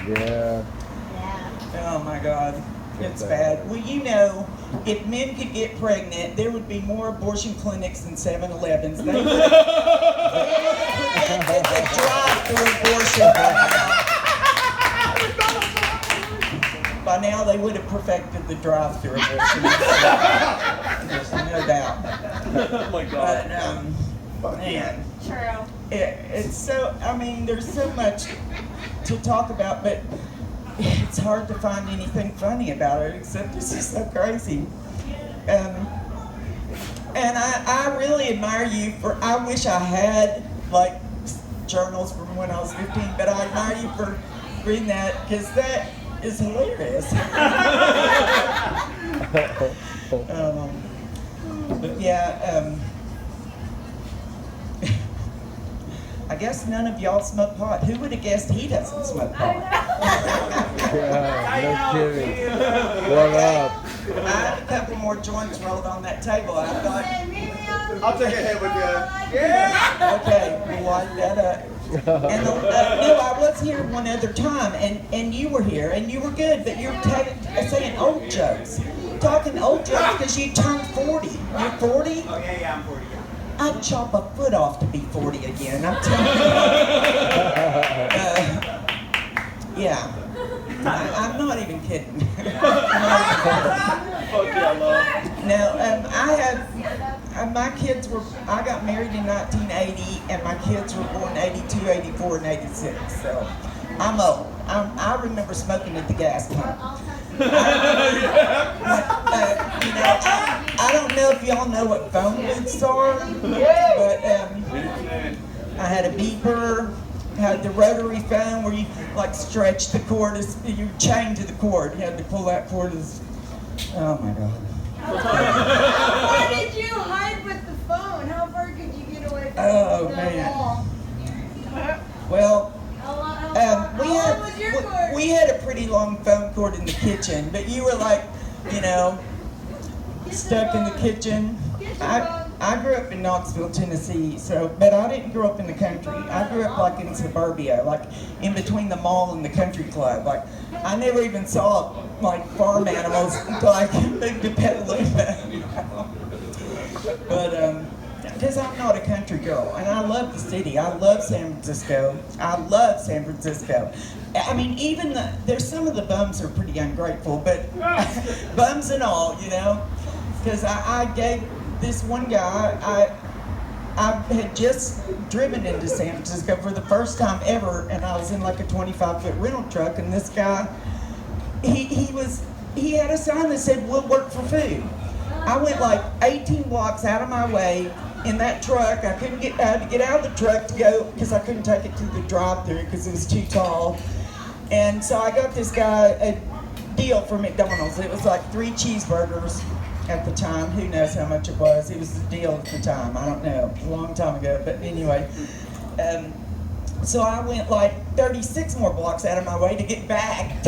Yeah. Oh my God, it's bad. Well, you know, if men could get pregnant, there would be more abortion clinics than 7-Elevens. They would have prevented the drive-through abortion by now. They would have perfected the drive-through abortion. There's no doubt. Oh my God. But, man. True. It's so, I mean, there's so much to talk about, but it's hard to find anything funny about it, except it's just so crazy. And I really admire you for, I wish I had, like, journals from when I was 15, but I admire you for reading that, because that is hilarious. But yeah, I guess none of y'all smoke pot. Who would have guessed he doesn't smoke pot? Yeah, no kidding. What up? I had a couple more joints rolled on that table. I thought, I'll take a hit with you. Yeah. okay, we'll light that up. And no, I was here one other time, and you were here, and you were good, but you were saying old jokes. Talking old jokes because you turned 40. You're 40? Oh, yeah, I'm 40. I'd chop a foot off to be 40 again, I'm telling you. Yeah. I'm not even kidding. Now, I had, my kids were, I got married in 1980, and my kids were born 82, 84, and 86, so I'm old. I remember smoking at the gas pump. I don't know if y'all know what phone booths are, but I had a beeper, had the rotary phone where you like stretch the cord, you chained to the cord, you had to pull that cord. Oh my God. Why did you hide with the phone? How far could you get away from Oh the man. wall? Well, How was your cord? we had a pretty long phone cord in the kitchen, but you were like, you know, stuck in the kitchen. I grew up in Knoxville, Tennessee, but I didn't grow up in the country. I grew up like in suburbia, like in between the mall and the country club. Like I never even saw like farm animals until I moved to Petaluma. But because I'm not a country girl, and I love the city. I love San Francisco. I love San Francisco. I mean, even there's some of the bums are pretty ungrateful, but bums and all, you know. Because I gave this one guy, I had just driven into San Francisco for the first time ever, and I was in like a 25-foot rental truck, and this guy, he had a sign that said, "We'll work for food." I went like 18 blocks out of my way in that truck. I had to get out of the truck to go, because I couldn't take it to the drive-thru because it was too tall. And so I got this guy a deal for McDonald's. It was like 3 cheeseburgers at the time. Who knows how much it was? It was a deal at the time. I don't know. It was a long time ago. But anyway, so I went like 36 more blocks out of my way to get back.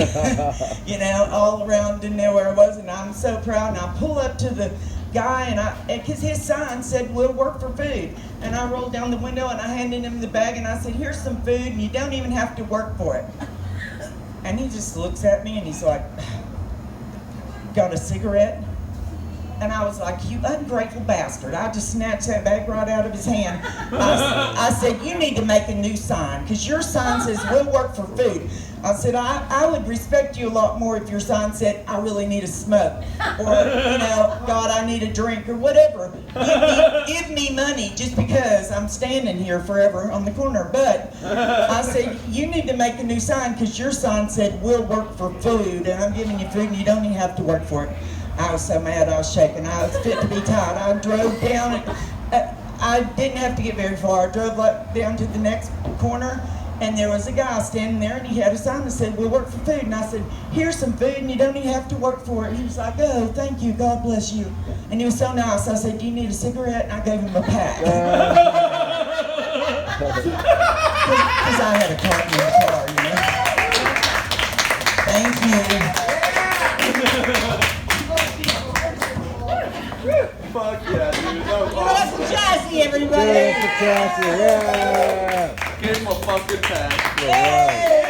You know, all around, didn't know where I was, and I'm so proud. And I pull up to the guy, and because his sign said, "We'll work for food," and I rolled down the window and I handed him the bag, and I said, "Here's some food, and you don't even have to work for it." And he just looks at me and he's like, "Got a cigarette?" And I was like, "You ungrateful bastard." I just snatched that bag right out of his hand. I said, "You need to make a new sign, because your sign says, 'We'll work for food.'" I said, I would respect you a lot more if your sign said, "I really need a smoke," or, you know, "God, I need a drink," or whatever. Give me money just because I'm standing here forever on the corner. But I said, "You need to make a new sign, because your sign said, 'We'll work for food,' and I'm giving you food and you don't even have to work for it." I was so mad, I was shaking. I was fit to be tied. I drove down, and I didn't have to get very far. I drove like down to the next corner, and there was a guy standing there, and he had a sign that said, "We'll work for food." And I said, "Here's some food, and you don't even have to work for it." And he was like, "Oh, thank you, God bless you." And he was so nice. I said, "Do you need a cigarette?" And I gave him a pack. Because I had a carton in the car, you know. Thank you. Fuck yeah, dude. That was Give it up awesome. for Chassy, everybody! Yeah, Chassy, yeah. Give him a fucking pass. Hey!